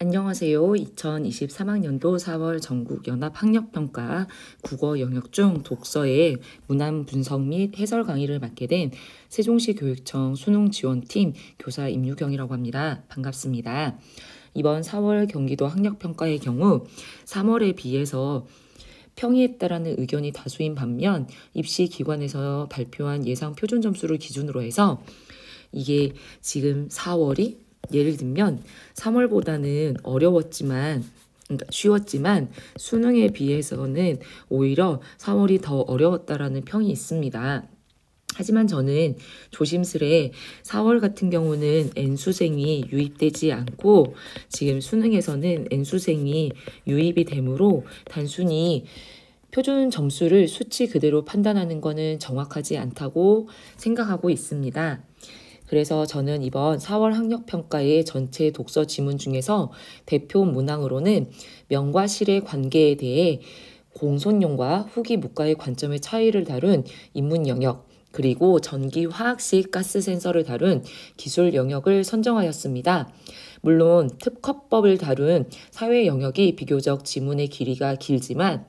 안녕하세요. 2023학년도 4월 전국 연합학력평가 국어 영역 중 독서의 문안 분석 및 해설 강의를 맡게 된 세종시 교육청 수능지원팀 교사 임유경이라고 합니다. 반갑습니다. 이번 4월 경기도 학력평가의 경우 3월에 비해서 평이했다라는 의견이 다수인 반면 입시기관에서 발표한 예상 표준 점수를 기준으로 해서 이게 지금 4월이 예를 들면 3월보다는 그러니까 쉬웠지만 수능에 비해서는 오히려 4월이 더 어려웠다라는 평이 있습니다. 하지만 저는 조심스레 4월 같은 경우는 N수생이 유입되지 않고 지금 수능에서는 N수생이 유입이 되므로 단순히 표준 점수를 수치 그대로 판단하는 것은 정확하지 않다고 생각하고 있습니다. 그래서 저는 이번 4월 학력평가의 전체 독서 지문 중에서 대표 문항으로는 명과 실의 관계에 대해 공손용과 후기 묵가의 관점의 차이를 다룬 인문 영역, 그리고 전기 화학식 가스 센서를 다룬 기술 영역을 선정하였습니다. 물론 특허법을 다룬 사회 영역이 비교적 지문의 길이가 길지만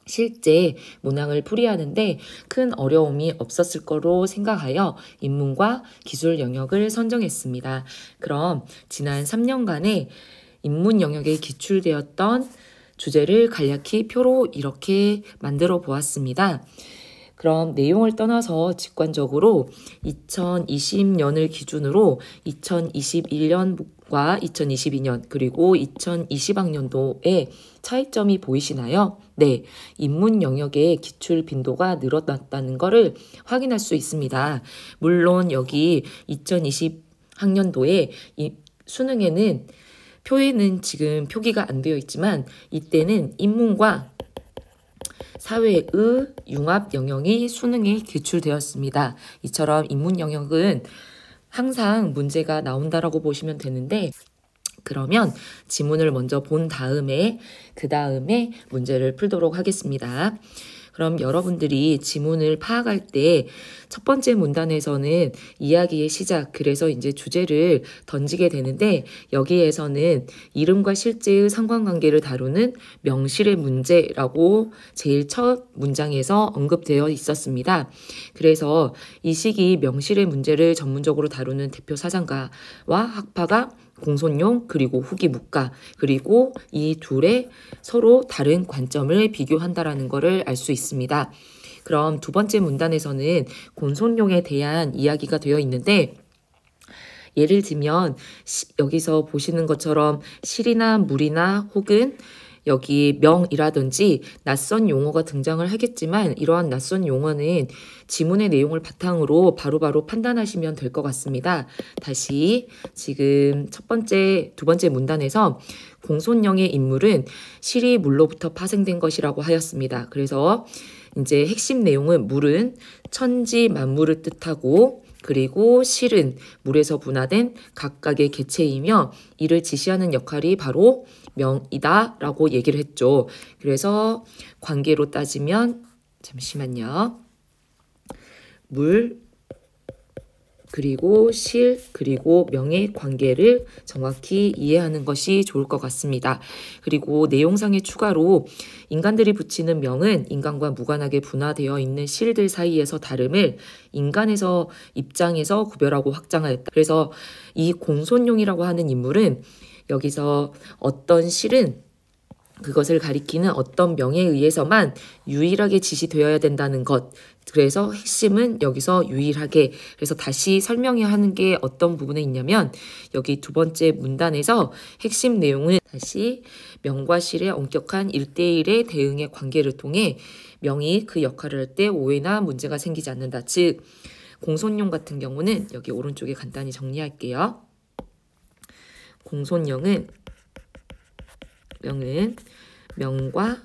실제 문항을 풀이하는데 큰 어려움이 없었을 거로 생각하여 인문과 기술 영역을 선정했습니다. 그럼 지난 3년간의 인문 영역에 기출되었던 주제를 간략히 표로 이렇게 만들어 보았습니다. 그럼 내용을 떠나서 직관적으로 2020년을 기준으로 2021년과 2022년 그리고 2020학년도에 차이점이 보이시나요? 네, 인문 영역의 기출 빈도가 늘어났다는 것을 확인할 수 있습니다. 물론 여기 2020학년도에 수능에는 표에는 지금 표기가 안 되어 있지만 이때는 인문과 사회의 융합 영역이 수능에 기출되었습니다. 이처럼 인문 영역은 항상 문제가 나온다라고 보시면 되는데 그러면 지문을 먼저 본 다음에 그 다음에 문제를 풀도록 하겠습니다. 그럼 여러분들이 지문을 파악할 때 첫 번째 문단에서는 이야기의 시작, 그래서 이제 주제를 던지게 되는데 여기에서는 이름과 실제의 상관관계를 다루는 명실의 문제라고 제일 첫 문장에서 언급되어 있었습니다. 그래서 이 시기 명실의 문제를 전문적으로 다루는 대표 사상가와 학파가 공손용 그리고 후기 묵가 그리고 이 둘의 서로 다른 관점을 비교한다라는 것을 알 수 있습니다. 그럼 두 번째 문단에서는 공손용에 대한 이야기가 되어 있는데 예를 들면 여기서 보시는 것처럼 실이나 물이나 혹은 여기 명이라든지 낯선 용어가 등장을 하겠지만 이러한 낯선 용어는 지문의 내용을 바탕으로 바로바로 판단하시면 될 것 같습니다. 다시 지금 두 번째 문단에서 공손령의 인물은 실이 물로부터 파생된 것이라고 하였습니다. 그래서 이제 핵심 내용은 물은 천지 만물을 뜻하고 그리고 실은 물에서 분화된 각각의 개체이며 이를 지시하는 역할이 바로 명이다 라고 얘기를 했죠. 그래서 관계로 따지면 잠시만요. 물 그리고 실 그리고 명의 관계를 정확히 이해하는 것이 좋을 것 같습니다. 그리고 내용상의 추가로 인간들이 붙이는 명은 인간과 무관하게 분화되어 있는 실들 사이에서 다름을 인간에서 입장에서 구별하고 확장하였다. 그래서 이 공손용이라고 하는 인물은 여기서 어떤 실은 그것을 가리키는 어떤 명에 의해서만 유일하게 지시되어야 된다는 것. 그래서 핵심은 여기서 유일하게. 그래서 다시 설명해야 하는 게 어떤 부분에 있냐면 여기 두 번째 문단에서 핵심 내용은 다시 명과 실의 엄격한 1대1의 대응의 관계를 통해 명이 그 역할을 할 때 오해나 문제가 생기지 않는다. 즉 공손용 같은 경우는 여기 오른쪽에 간단히 정리할게요. 공손용은 명과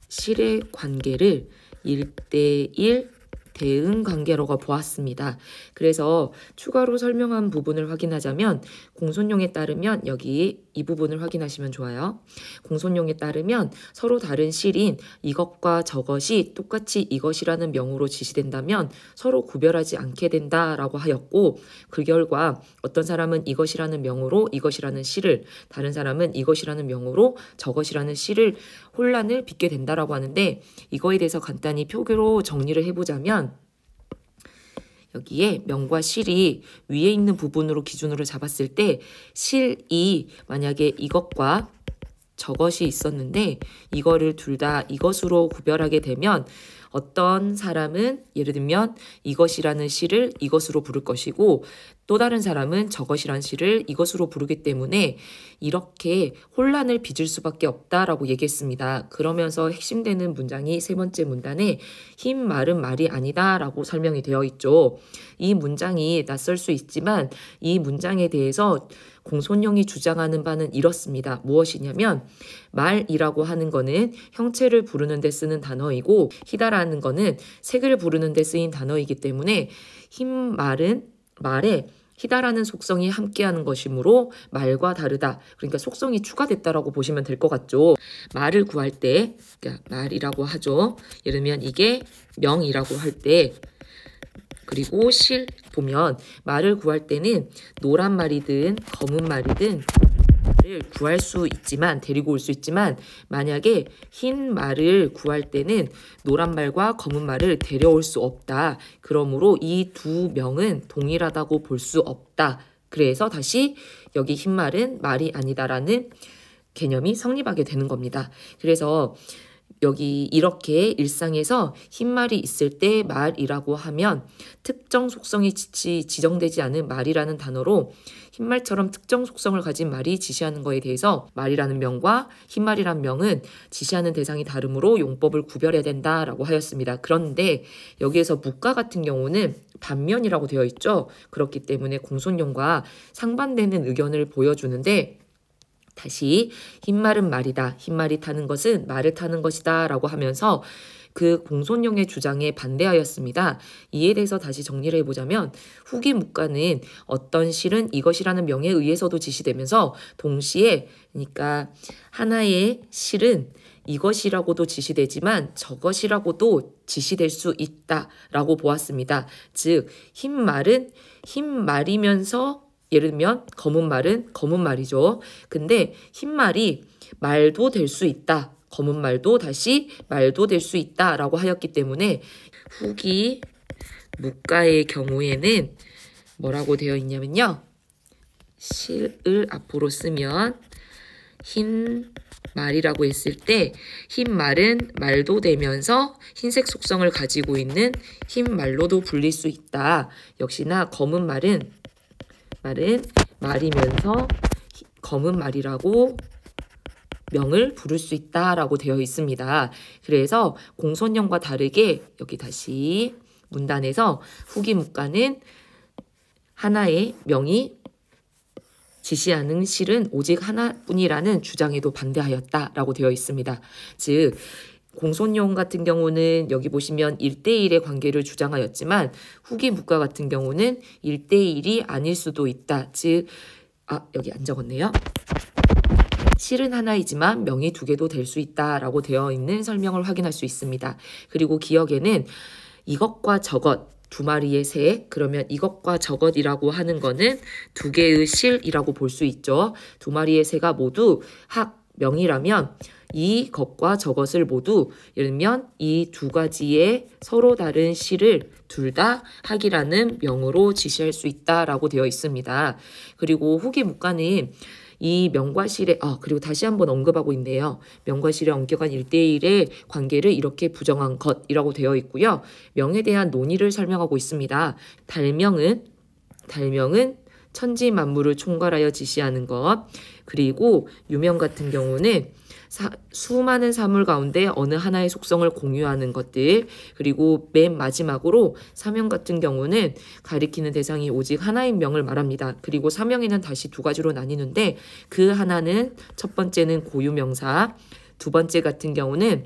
실의 관계를 1대1 대응 관계라고 보았습니다. 그래서 추가로 설명한 부분을 확인하자면 공손용에 따르면 여기 이 부분을 확인하시면 좋아요. 공손용에 따르면 서로 다른 실인 이것과 저것이 똑같이 이것이라는 명으로 지시된다면 서로 구별하지 않게 된다라고 하였고, 그 결과 어떤 사람은 이것이라는 명으로 이것이라는 실을, 다른 사람은 이것이라는 명으로 저것이라는 실을 혼란을 빚게 된다라고 하는데, 이거에 대해서 간단히 표기로 정리를 해보자면 여기에 명과 실이 위에 있는 부분으로 기준으로 잡았을 때 실이 만약에 이것과 저것이 있었는데 이거를 둘 다 이것으로 구별하게 되면 어떤 사람은 예를 들면 이것이라는 실을 이것으로 부를 것이고 또 다른 사람은 저것이라는 실을 이것으로 부르기 때문에 이렇게 혼란을 빚을 수밖에 없다라고 얘기했습니다. 그러면서 핵심되는 문장이 세 번째 문단에 흰 말은 말이 아니다라고 설명이 되어 있죠. 이 문장이 낯설 수 있지만 이 문장에 대해서 공손용이 주장하는 바는 이렇습니다. 무엇이냐면 말이라고 하는 거는 형체를 부르는 데 쓰는 단어이고 희다라는 거는 색을 부르는 데 쓰인 단어이기 때문에 흰 말은 말에 희다라는 속성이 함께하는 것이므로 말과 다르다. 그러니까 속성이 추가됐다라고 보시면 될 것 같죠. 말을 구할 때 그러니까 말이라고 하죠. 예를 들면 이게 명이라고 할 때 그리고 실 보면 말을 구할 때는 노란 말이든 검은 말이든 를 구할 수 있지만 데리고 올 수 있지만 만약에 흰 말을 구할 때는 노란 말과 검은 말을 데려올 수 없다. 그러므로 이 두 명은 동일하다고 볼 수 없다. 그래서 다시 여기 흰 말은 말이 아니다라는 개념이 성립하게 되는 겁니다. 그래서 여기 이렇게 일상에서 흰 말이 있을 때 말이라고 하면 특정 속성이 지정되지 않은 말이라는 단어로 흰 말처럼 특정 속성을 가진 말이 지시하는 것에 대해서 말이라는 명과 흰 말이라는 명은 지시하는 대상이 다르므로 용법을 구별해야 된다라고 하였습니다. 그런데 여기에서 묵가 같은 경우는 반면이라고 되어 있죠. 그렇기 때문에 공손용과 상반되는 의견을 보여주는데 다시 흰 말은 말이다. 흰 말이 타는 것은 말을 타는 것이다 라고 하면서 그 공손용의 주장에 반대하였습니다. 이에 대해서 다시 정리를 해보자면 후기 묵가는 어떤 실은 이것이라는 명에 의해서도 지시되면서 동시에 그러니까 하나의 실은 이것이라고도 지시되지만 저것이라고도 지시될 수 있다라고 보았습니다. 즉 흰 말은 흰 말이면서 예를 들면 검은 말은 검은 말이죠. 근데 흰 말이 말도 될 수 있다. 검은 말도 다시 말도 될 수 있다라고 하였기 때문에 후기 묵가의 경우에는 뭐라고 되어 있냐면요. 실을 앞으로 쓰면 흰 말이라고 했을 때 흰 말은 말도 되면서 흰색 속성을 가지고 있는 흰 말로도 불릴 수 있다. 역시나 검은 말은 말이면서 검은 말이라고 명을 부를 수 있다라고 되어 있습니다. 그래서 공손용과 다르게 여기 다시 문단에서 후기 묵가는 하나의 명이 지시하는 실은 오직 하나뿐이라는 주장에도 반대하였다라고 되어 있습니다. 즉 공손용 같은 경우는 여기 보시면 1대1의 관계를 주장하였지만 후기 묵가 같은 경우는 1대1이 아닐 수도 있다. 즉 여기 안 적었네요. 실은 하나이지만 명이 두 개도 될 수 있다라고 되어 있는 설명을 확인할 수 있습니다. 그리고 기억에는 이것과 저것 두 마리의 새, 그러면 이것과 저것이라고 하는 거는 두 개의 실이라고 볼 수 있죠. 두 마리의 새가 모두 명이라면 이 것과 저것을 모두 예를 들면 이 두 가지의 서로 다른 실을 둘 다 학이라는 명으로 지시할 수 있다라고 되어 있습니다. 그리고 후기 묵가는 이 명과 실의 그리고 다시 한번 언급하고 있네요. 명과 실의 엄격한 1대1의 관계를 이렇게 부정한 것이라고 되어 있고요. 명에 대한 논의를 설명하고 있습니다. 달명은 천지 만물을 총괄하여 지시하는 것. 그리고 유명 같은 경우는 수많은 사물 가운데 어느 하나의 속성을 공유하는 것들. 그리고 맨 마지막으로 사명 같은 경우는 가리키는 대상이 오직 하나인 명을 말합니다. 그리고 사명에는 다시 두 가지로 나뉘는데 그 하나는 첫 번째는 고유명사, 두 번째 같은 경우는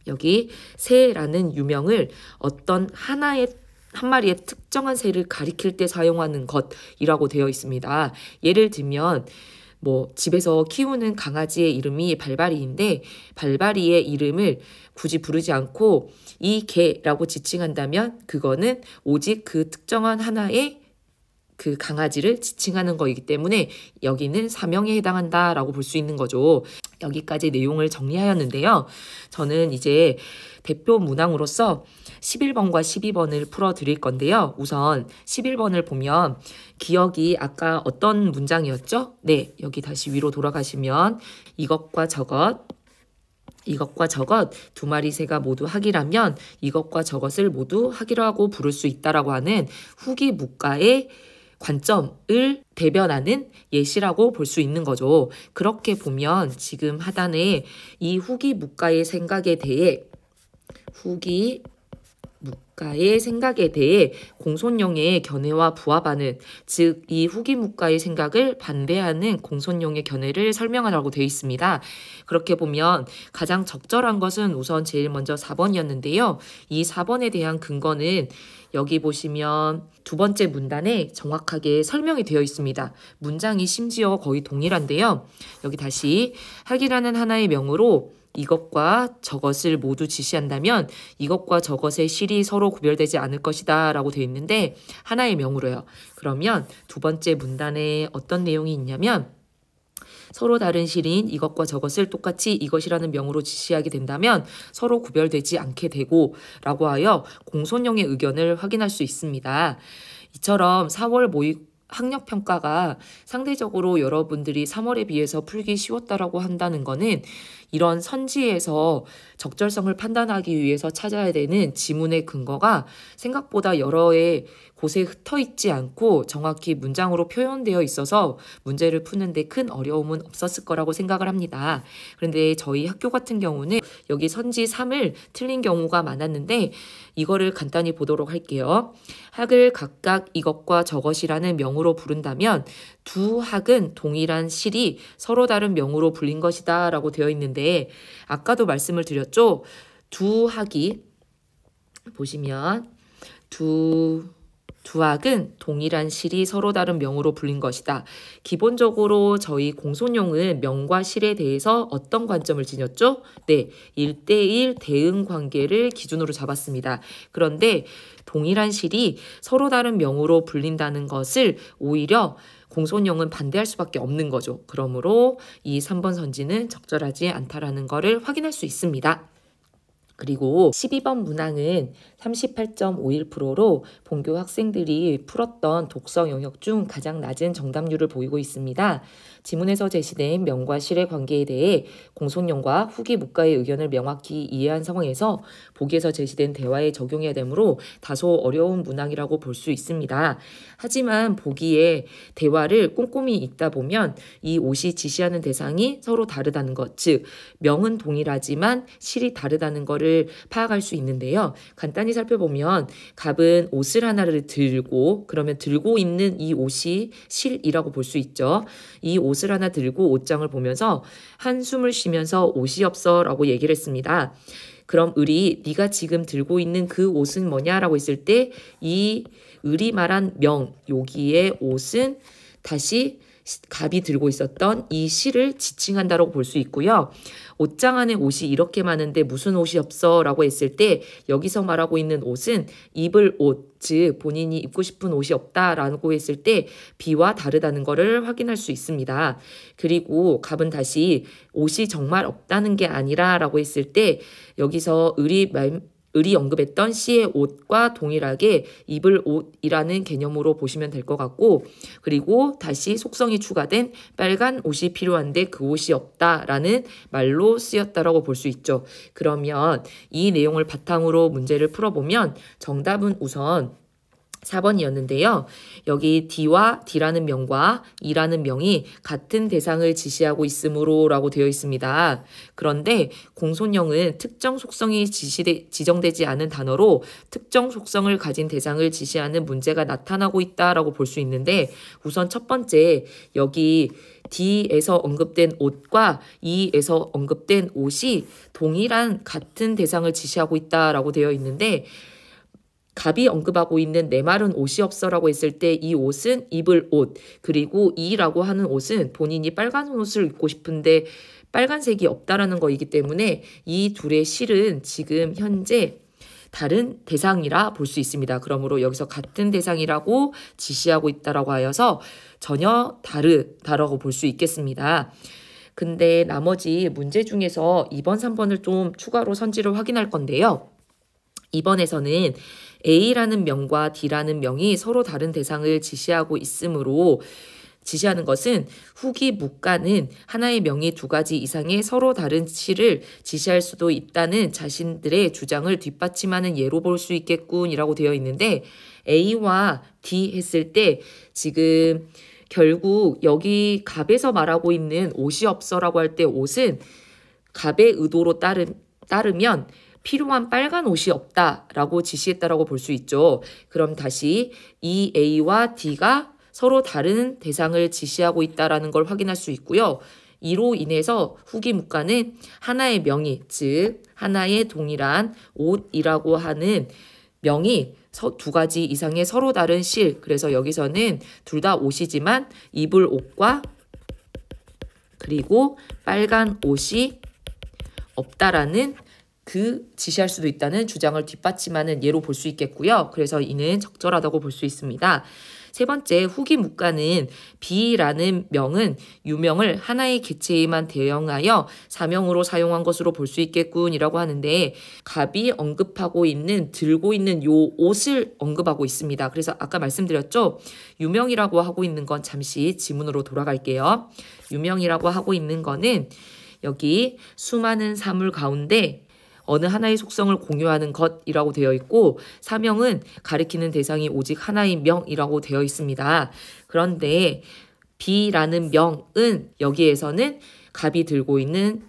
여기 새라는 유명을 어떤 한 마리의 특정한 새를 가리킬 때 사용하는 것이라고 되어 있습니다. 예를 들면 집에서 키우는 강아지의 이름이 발바리인데 발바리의 이름을 굳이 부르지 않고 이 개라고 지칭한다면 그거는 오직 그 특정한 하나의 그 강아지를 지칭하는 거이기 때문에 여기는 사명에 해당한다라고 볼 수 있는 거죠. 여기까지 내용을 정리하였는데요. 저는 이제 대표 문항으로서 11번과 12번을 풀어드릴 건데요. 우선 11번을 보면 기억이 아까 어떤 문장이었죠? 네, 여기 다시 위로 돌아가시면 이것과 저것 두 마리 새가 모두 학이라면 이것과 저것을 모두 학이라고 부를 수 있다라고 하는 후기 묵가의 관점을 대변하는 예시라고 볼 수 있는 거죠. 그렇게 보면 지금 하단에 이 후기 묵가의 생각에 대해 공손용의 견해와 부합하는, 즉 이 후기 묵가의 생각을 반대하는 공손용의 견해를 설명하라고 되어 있습니다. 그렇게 보면 가장 적절한 것은 우선 제일 먼저 4번이었는데요. 이 4번에 대한 근거는 여기 보시면 두 번째 문단에 정확하게 설명이 되어 있습니다. 문장이 심지어 거의 동일한데요. 여기 다시 학이라는 하나의 명으로 이것과 저것을 모두 지시한다면 이것과 저것의 실이 서로 구별되지 않을 것이다 라고 되어 있는데 하나의 명으로요. 그러면 두 번째 문단에 어떤 내용이 있냐면 서로 다른 실인 이것과 저것을 똑같이 이것이라는 명으로 지시하게 된다면 서로 구별되지 않게 되고 라고 하여 공손용의 의견을 확인할 수 있습니다. 이처럼 4월 모의 학력평가가 상대적으로 여러분들이 3월에 비해서 풀기 쉬웠다라고 한다는 거는 이런 선지에서 적절성을 판단하기 위해서 찾아야 되는 지문의 근거가 생각보다 여러 곳에 흩어 있지 않고 정확히 문장으로 표현되어 있어서 문제를 푸는데 큰 어려움은 없었을 거라고 생각을 합니다. 그런데 저희 학교 같은 경우는 여기 선지 3을 틀린 경우가 많았는데 이거를 간단히 보도록 할게요. 학을 각각 이것과 저것이라는 명으로 부른다면 두 학은 동일한 실이 서로 다른 명으로 불린 것이다 라고 되어 있는데 아까도 말씀을 드렸죠. 두 학이 보시면 두 학은 동일한 실이 서로 다른 명으로 불린 것이다. 기본적으로 저희 공손용은 명과 실에 대해서 어떤 관점을 지녔죠? 네, 1대1 대응 관계를 기준으로 잡았습니다. 그런데 동일한 실이 서로 다른 명으로 불린다는 것을 오히려 공손용은 반대할 수밖에 없는 거죠. 그러므로 이 3번 선지는 적절하지 않다라는 것을 확인할 수 있습니다. 그리고 12번 문항은 38.51%로 본교 학생들이 풀었던 독서 영역 중 가장 낮은 정답률을 보이고 있습니다. 지문에서 제시된 명과 실의 관계에 대해 공손용과 후기 묵가의 의견을 명확히 이해한 상황에서 보기에서 제시된 대화에 적용해야 되므로 다소 어려운 문항이라고 볼 수 있습니다. 하지만 보기에 대화를 꼼꼼히 읽다 보면 이 옷이 지시하는 대상이 서로 다르다는 것, 즉 명은 동일하지만 실이 다르다는 것을 파악할 수 있는데요. 간단히 살펴보면 갑은 옷을 하나를 들고 그러면 들고 있는 이 옷이 실이라고 볼 수 있죠. 이 옷을 하나 들고 옷장을 보면서 한숨을 쉬면서 옷이 없어 라고 얘기를 했습니다. 그럼 을이 네가 지금 들고 있는 그 옷은 뭐냐라고 했을 때 이 을이 말한 명, 여기에 옷은 다시 갑이 들고 있었던 이 실을 지칭한다고 볼 수 있고요. 옷장 안에 옷이 이렇게 많은데 무슨 옷이 없어? 라고 했을 때 여기서 말하고 있는 옷은 입을 옷, 즉 본인이 입고 싶은 옷이 없다라고 했을 때 B와 다르다는 것을 확인할 수 있습니다. 그리고 갑은 다시 옷이 정말 없다는 게 아니라 라고 했을 때 여기서 을이 언급했던 C의 옷과 동일하게 입을 옷이라는 개념으로 보시면 될 것 같고 그리고 다시 속성이 추가된 빨간 옷이 필요한데 그 옷이 없다라는 말로 쓰였다라고 볼 수 있죠. 그러면 이 내용을 바탕으로 문제를 풀어보면 정답은 우선 4번이었는데요. 여기 D와 D라는 명과 E라는 명이 같은 대상을 지시하고 있으므로 라고 되어 있습니다. 그런데 공손형은 특정 속성이 지정되지 않은 단어로 특정 속성을 가진 대상을 지시하는 문제가 나타나고 있다라고 볼 수 있는데 우선 첫 번째 여기 D에서 언급된 옷과 E에서 언급된 옷이 동일한 같은 대상을 지시하고 있다라고 되어 있는데, 갑이 언급하고 있는 내 말은 옷이 없어라고 했을 때 이 옷은 입을 옷, 그리고 E라고 하는 옷은 본인이 빨간 옷을 입고 싶은데 빨간색이 없다라는 거이기 때문에 이 둘의 실은 지금 현재 다른 대상이라 볼 수 있습니다. 그러므로 여기서 같은 대상이라고 지시하고 있다라고 하여서 전혀 다르다라고 볼 수 있겠습니다. 근데 나머지 문제 중에서 2번, 3번을 좀 추가로 선지를 확인할 건데요. 2번에서는 A라는 명과 D라는 명이 서로 다른 대상을 지시하고 있으므로 지시하는 것은 후기 묵가는 하나의 명이 두 가지 이상의 서로 다른 시를 지시할 수도 있다는 자신들의 주장을 뒷받침하는 예로 볼 수 있겠군이라고 되어 있는데, A와 D 했을 때 지금 결국 여기 갑에서 말하고 있는 옷이 없어라고 할 때 옷은 갑의 의도로 따르면 필요한 빨간 옷이 없다라고 지시했다라고 볼 수 있죠. 그럼 다시 이 A와 D가 서로 다른 대상을 지시하고 있다라는 걸 확인할 수 있고요. 이로 인해서 후기 묵가는 하나의 명의, 즉 하나의 동일한 옷이라고 하는 명이 두 가지 이상의 서로 다른 실, 그래서 여기서는 둘 다 옷이지만 입을 옷과 그리고 빨간 옷이 없다라는 지시할 수도 있다는 주장을 뒷받침하는 예로 볼 수 있겠고요. 그래서 이는 적절하다고 볼 수 있습니다. 세 번째, 후기 묵가는 B라는 명은 유명을 하나의 개체에만 대응하여 사명으로 사용한 것으로 볼 수 있겠군이라고 하는데, 갑이 언급하고 있는 들고 있는 요 옷을 언급하고 있습니다. 그래서 아까 말씀드렸죠. 유명이라고 하고 있는 건 잠시 지문으로 돌아갈게요. 유명이라고 하고 있는 거는 여기 수많은 사물 가운데 어느 하나의 속성을 공유하는 것이라고 되어 있고, 사명은 가리키는 대상이 오직 하나의 명이라고 되어 있습니다. 그런데 B라는 명은 여기에서는 갑이 들고 있는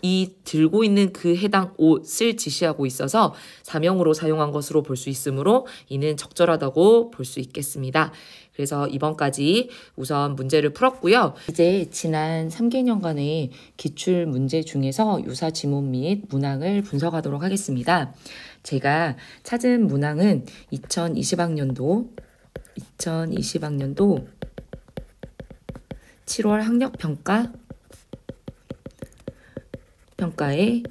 그 해당 옷을 지시하고 있어서 사명으로 사용한 것으로 볼 수 있으므로 이는 적절하다고 볼 수 있겠습니다. 그래서 이번까지 우선 문제를 풀었고요. 이제 지난 3개년간의 기출 문제 중에서 유사 지문 및 문항을 분석하도록 하겠습니다. 제가 찾은 문항은 2020학년도 7월 학력평가의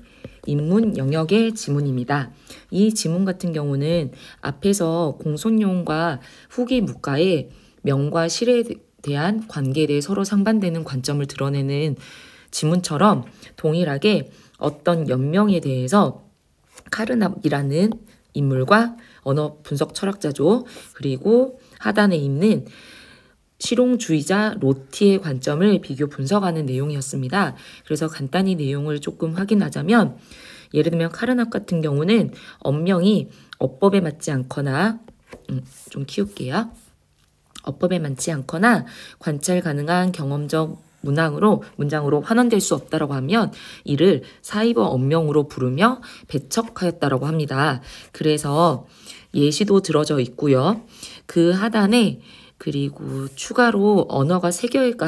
인문 영역의 지문입니다. 이 지문 같은 경우는 앞에서 공손용과 후기 묵가의 명과 실에 대한 관계에 대해 서로 상반되는 관점을 드러내는 지문처럼 동일하게 어떤 연명에 대해서 카르납이라는 인물과 언어 분석 철학자죠. 그리고 하단에 있는 실용주의자 로티의 관점을 비교 분석하는 내용이었습니다. 그래서 간단히 내용을 조금 확인하자면, 예를 들면 카르납 같은 경우는 언명이 어법에 맞지 않거나 좀 키울게요. 어법에 맞지 않거나 관찰 가능한 경험적 문장으로 환원될 수 없다라고 하면 이를 사이버 언명으로 부르며 배척하였다라고 합니다. 그래서 예시도 들어져 있고요. 그 하단에 그리고 추가로 언어가 세계를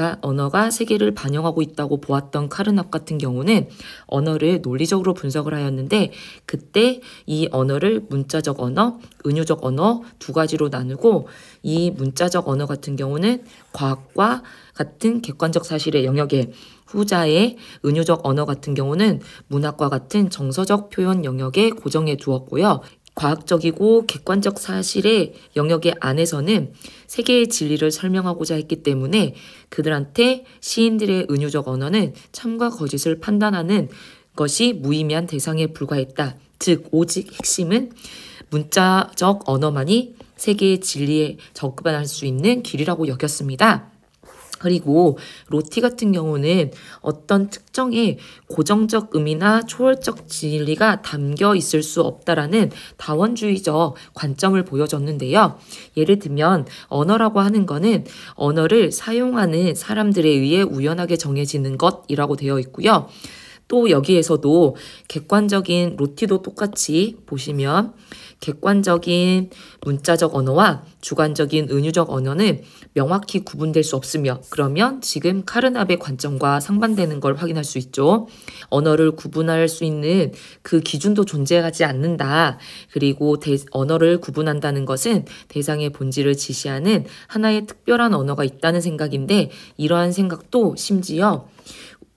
반영하고 있다고 보았던 카르납 같은 경우는 언어를 논리적으로 분석을 하였는데, 그때 이 언어를 문자적 언어, 은유적 언어 두 가지로 나누고, 이 문자적 언어 같은 경우는 과학과 같은 객관적 사실의 영역에, 후자의 은유적 언어 같은 경우는 문학과 같은 정서적 표현 영역에 고정해 두었고요. 과학적이고 객관적 사실의 영역의 안에서는 세계의 진리를 설명하고자 했기 때문에 그들한테 시인들의 은유적 언어는 참과 거짓을 판단하는 것이 무의미한 대상에 불과했다. 즉 오직 핵심은 문자적 언어만이 세계의 진리에 접근할 수 있는 길이라고 여겼습니다. 그리고 로티 같은 경우는 어떤 특정의 고정적 의미나 초월적 진리가 담겨 있을 수 없다라는 다원주의적 관점을 보여줬는데요. 예를 들면 언어라고 하는 거는 언어를 사용하는 사람들에 의해 우연하게 정해지는 것이라고 되어 있고요. 또 여기에서도 객관적인 로티도 똑같이 보시면 객관적인 문자적 언어와 주관적인 은유적 언어는 명확히 구분될 수 없으며 그러면 지금 카르납의 관점과 상반되는 걸 확인할 수 있죠. 언어를 구분할 수 있는 그 기준도 존재하지 않는다. 그리고 언어를 구분한다는 것은 대상의 본질을 지시하는 하나의 특별한 언어가 있다는 생각인데 이러한 생각도 심지어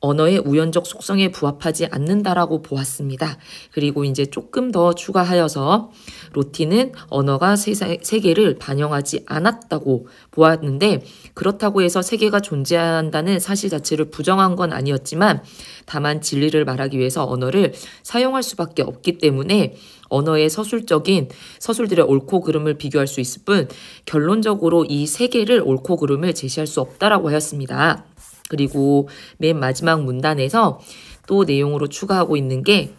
언어의 우연적 속성에 부합하지 않는다라고 보았습니다. 그리고 이제 조금 더 추가하여서 로티는 언어가 세계를 반영하지 않았다고 보았는데 그렇다고 해서 세계가 존재한다는 사실 자체를 부정한 건 아니었지만 다만 진리를 말하기 위해서 언어를 사용할 수밖에 없기 때문에 언어의 서술들의 옳고 그름을 비교할 수 있을 뿐 결론적으로 이 세계를 옳고 그름을 제시할 수 없다라고 하였습니다. 그리고 맨 마지막 문단에서 또 내용으로 추가하고 있는 게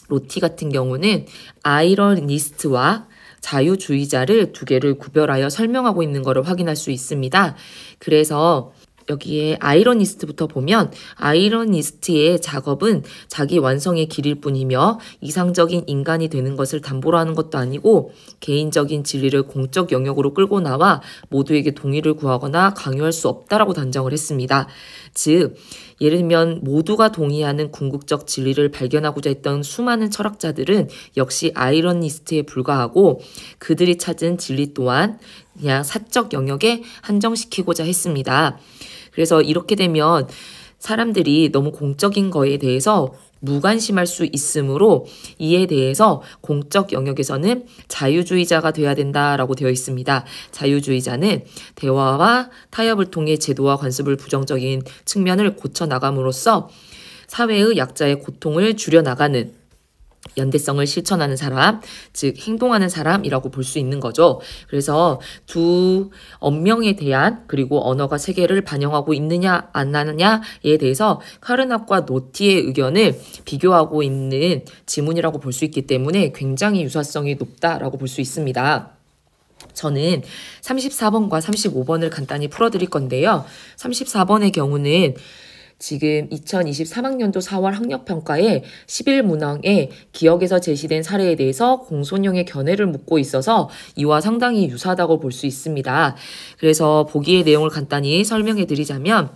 로티 같은 경우는 아이러니스트와 자유주의자를 두 개를 구별하여 설명하고 있는 것을 확인할 수 있습니다. 그래서 여기에 아이러니스트부터 보면 아이러니스트의 작업은 자기 완성의 길일 뿐이며 이상적인 인간이 되는 것을 담보로 하는 것도 아니고 개인적인 진리를 공적 영역으로 끌고 나와 모두에게 동의를 구하거나 강요할 수 없다라고 단정을 했습니다. 즉 예를 들면 모두가 동의하는 궁극적 진리를 발견하고자 했던 수많은 철학자들은 역시 아이러니스트에 불과하고 그들이 찾은 진리 또한 그냥 사적 영역에 한정시키고자 했습니다. 그래서 이렇게 되면 사람들이 너무 공적인 거에 대해서 무관심할 수 있으므로 이에 대해서 공적 영역에서는 자유주의자가 돼야 된다라고 되어 있습니다. 자유주의자는 대화와 타협을 통해 제도와 관습을 부정적인 측면을 고쳐나감으로써 사회의 약자의 고통을 줄여나가는 연대성을 실천하는 사람, 즉 행동하는 사람이라고 볼 수 있는 거죠. 그래서 두 언명에 대한 그리고 언어가 세계를 반영하고 있느냐 안 하느냐에 대해서 카르납과 노티의 의견을 비교하고 있는 지문이라고 볼 수 있기 때문에 굉장히 유사성이 높다라고 볼 수 있습니다. 저는 34번과 35번을 간단히 풀어드릴 건데요. 34번의 경우는 지금 2023학년도 4월 학력평가에 11문항에 기억에서 제시된 사례에 대해서 공손형의 견해를 묻고 있어서 이와 상당히 유사하다고 볼 수 있습니다. 그래서 보기의 내용을 간단히 설명해 드리자면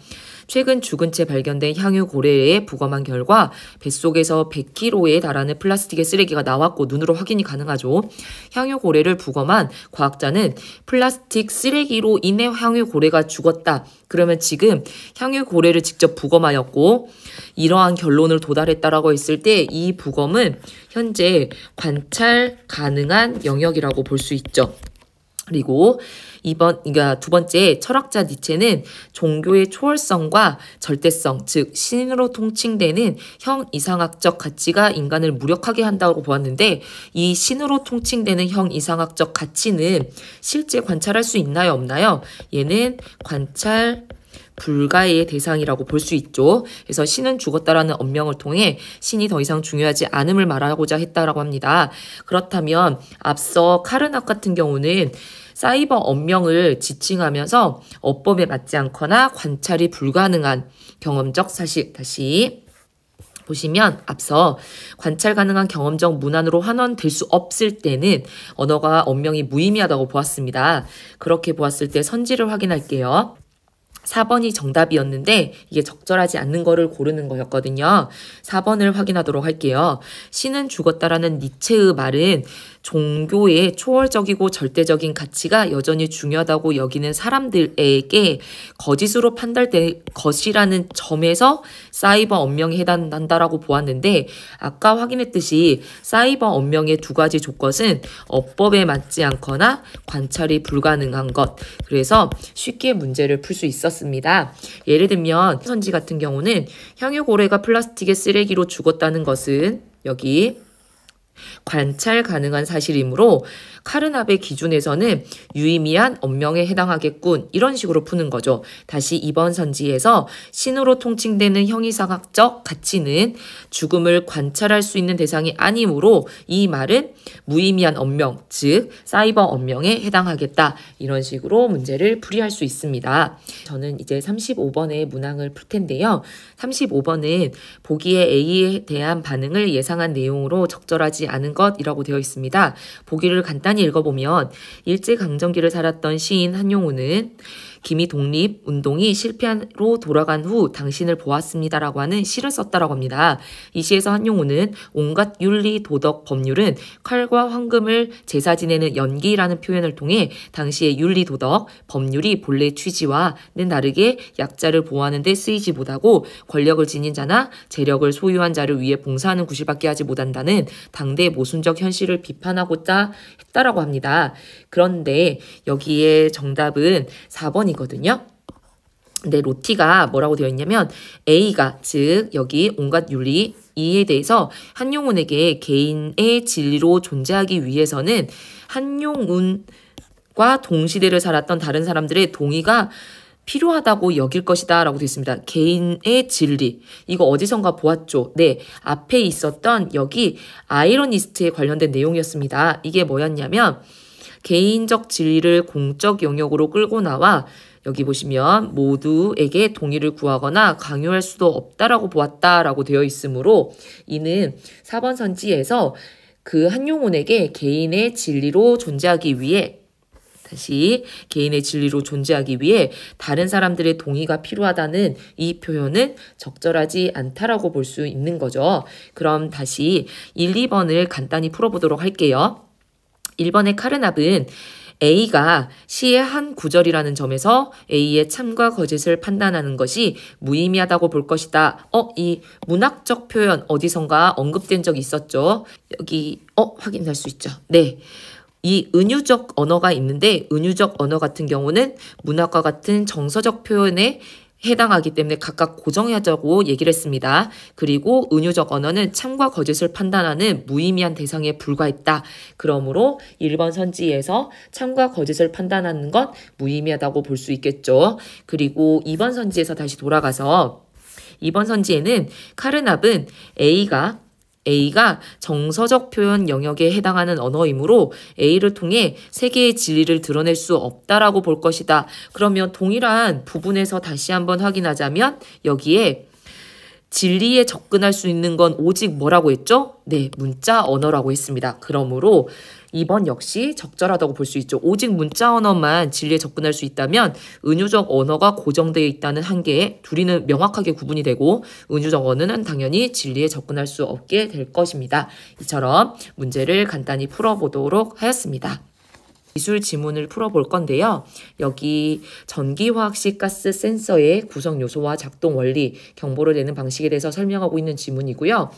최근 죽은 채 발견된 향유 고래에 부검한 결과 뱃속에서 100kg에 달하는 플라스틱의 쓰레기가 나왔고 눈으로 확인이 가능하죠. 향유 고래를 부검한 과학자는 플라스틱 쓰레기로 인해 향유 고래가 죽었다. 그러면 지금 향유 고래를 직접 부검하였고 이러한 결론을 도달했다라고 했을 때 이 부검은 현재 관찰 가능한 영역이라고 볼 수 있죠. 그리고 두 번째 철학자 니체는 종교의 초월성과 절대성, 즉 신으로 통칭되는 형이상학적 가치가 인간을 무력하게 한다고 보았는데 이 신으로 통칭되는 형이상학적 가치는 실제 관찰할 수 있나요, 없나요? 얘는 관찰 불가의 대상이라고 볼 수 있죠. 그래서 신은 죽었다라는 언명을 통해 신이 더 이상 중요하지 않음을 말하고자 했다라고 합니다. 그렇다면 앞서 카르납 같은 경우는 사이버 언명을 지칭하면서 어법에 맞지 않거나 관찰이 불가능한 경험적 사실, 다시 보시면 앞서 관찰 가능한 경험적 문안으로 환원될 수 없을 때는 언어가 언명이 무의미하다고 보았습니다. 그렇게 보았을 때 선지를 확인할게요. 4번이 정답이었는데 이게 적절하지 않는 거를 고르는 거였거든요. 4번을 확인하도록 할게요. 신은 죽었다라는 니체의 말은 종교의 초월적이고 절대적인 가치가 여전히 중요하다고 여기는 사람들에게 거짓으로 판단될 것이라는 점에서 사이버 언명에 해당한다라고 보았는데 아까 확인했듯이 사이버 언명의 두 가지 조건은 어법에 맞지 않거나 관찰이 불가능한 것. 그래서 쉽게 문제를 풀 수 있었습니다. 예를 들면 선지 같은 경우는 향유고래가 플라스틱의 쓰레기로 죽었다는 것은 여기 관찰 가능한 사실이므로 카르납의 기준에서는 유의미한 언명에 해당하겠군, 이런 식으로 푸는 거죠. 다시 이번 선지에서 신으로 통칭되는 형이상학적 가치는 죽음을 관찰할 수 있는 대상이 아니므로 이 말은 무의미한 언명, 즉 사이버 언명에 해당하겠다, 이런 식으로 문제를 풀이할 수 있습니다. 저는 이제 35번의 문항을 풀 텐데요. 35번은 보기에 A에 대한 반응을 예상한 내용으로 적절하지 않은 것이라고 되어 있습니다. 보기를 간단히 읽어보면 일제강점기를 살았던 시인 한용우는 기미 독립운동이 실패로 돌아간 후 당신을 보았습니다라고 하는 시를 썼다라고 합니다. 이 시에서 한용우는 온갖 윤리, 도덕, 법률은 칼과 황금을 제사 지내는 연기라는 표현을 통해 당시의 윤리, 도덕, 법률이 본래 취지와는 다르게 약자를 보호하는 데 쓰이지 못하고 권력을 지닌 자나 재력을 소유한 자를 위해 봉사하는 구실밖에 하지 못한다는 당대 모순적 현실을 비판하고자 했다라고 합니다. 그런데 여기에 정답은 4번이거든요. 근데 로티가 뭐라고 되어 있냐면 A가, 즉 여기 온갖 윤리, 이에 대해서 한용운에게 개인의 진리로 존재하기 위해서는 한용운과 동시대를 살았던 다른 사람들의 동의가 필요하다고 여길 것이다 라고 되어 있습니다. 개인의 진리. 이거 어디선가 보았죠? 네, 앞에 있었던 여기 아이러니스트에 관련된 내용이었습니다. 이게 뭐였냐면 개인적 진리를 공적 영역으로 끌고 나와 여기 보시면 모두에게 동의를 구하거나 강요할 수도 없다라고 보았다라고 되어 있으므로 이는 4번 선지에서 그 한용운에게 개인의 진리로 존재하기 위해 개인의 진리로 존재하기 위해 다른 사람들의 동의가 필요하다는 이 표현은 적절하지 않다라고 볼 수 있는 거죠. 그럼 다시 1, 2번을 간단히 풀어보도록 할게요. 1번의 카르납은 A가 시의 한 구절이라는 점에서 A의 참과 거짓을 판단하는 것이 무의미하다고 볼 것이다. 이 문학적 표현 어디선가 언급된 적이 있었죠. 여기 확인할 수 있죠. 네. 이 은유적 언어가 있는데 은유적 언어 같은 경우는 문학과 같은 정서적 표현에 해당하기 때문에 각각 고정하자고 얘기를 했습니다. 그리고 은유적 언어는 참과 거짓을 판단하는 무의미한 대상에 불과했다. 그러므로 1번 선지에서 참과 거짓을 판단하는 건 무의미하다고 볼 수 있겠죠. 그리고 2번 선지에서 다시 돌아가서 2번 선지에는 카르납은 A가 정서적 표현 영역에 해당하는 언어이므로 A를 통해 세계의 진리를 드러낼 수 없다라고 볼 것이다. 그러면 동일한 부분에서 다시 한번 확인하자면 여기에 진리에 접근할 수 있는 건 오직 뭐라고 했죠? 네, 문자 언어라고 했습니다. 그러므로 2번 역시 적절하다고 볼 수 있죠. 오직 문자 언어만 진리에 접근할 수 있다면 은유적 언어가 고정되어 있다는 한계에 둘이는 명확하게 구분이 되고 은유적 언어는 당연히 진리에 접근할 수 없게 될 것입니다. 이처럼 문제를 간단히 풀어보도록 하였습니다. 기술 지문을 풀어볼 건데요. 여기 전기화학식 가스 센서의 구성 요소와 작동 원리, 경보를 내는 방식에 대해서 설명하고 있는 지문이고요.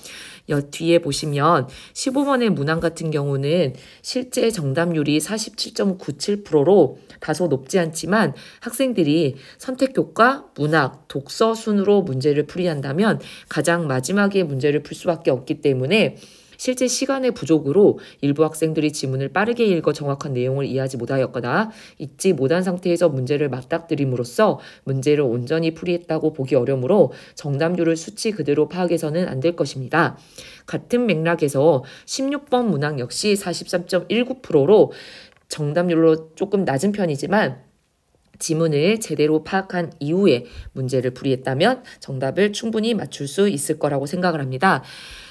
뒤에 보시면 15번의 문항 같은 경우는 실제 정답률이 47.97%로 다소 높지 않지만 학생들이 선택교과, 문학, 독서 순으로 문제를 풀이한다면 가장 마지막에 문제를 풀 수밖에 없기 때문에 실제 시간의 부족으로 일부 학생들이 지문을 빠르게 읽어 정확한 내용을 이해하지 못하였거나 읽지 못한 상태에서 문제를 맞닥뜨림으로써 문제를 온전히 풀이했다고 보기 어려우므로 정답률을 수치 그대로 파악해서는 안 될 것입니다. 같은 맥락에서 16번 문항 역시 43.19%로 정답률로 조금 낮은 편이지만 지문을 제대로 파악한 이후에 문제를 풀이했다면 정답을 충분히 맞출 수 있을 거라고 생각을 합니다.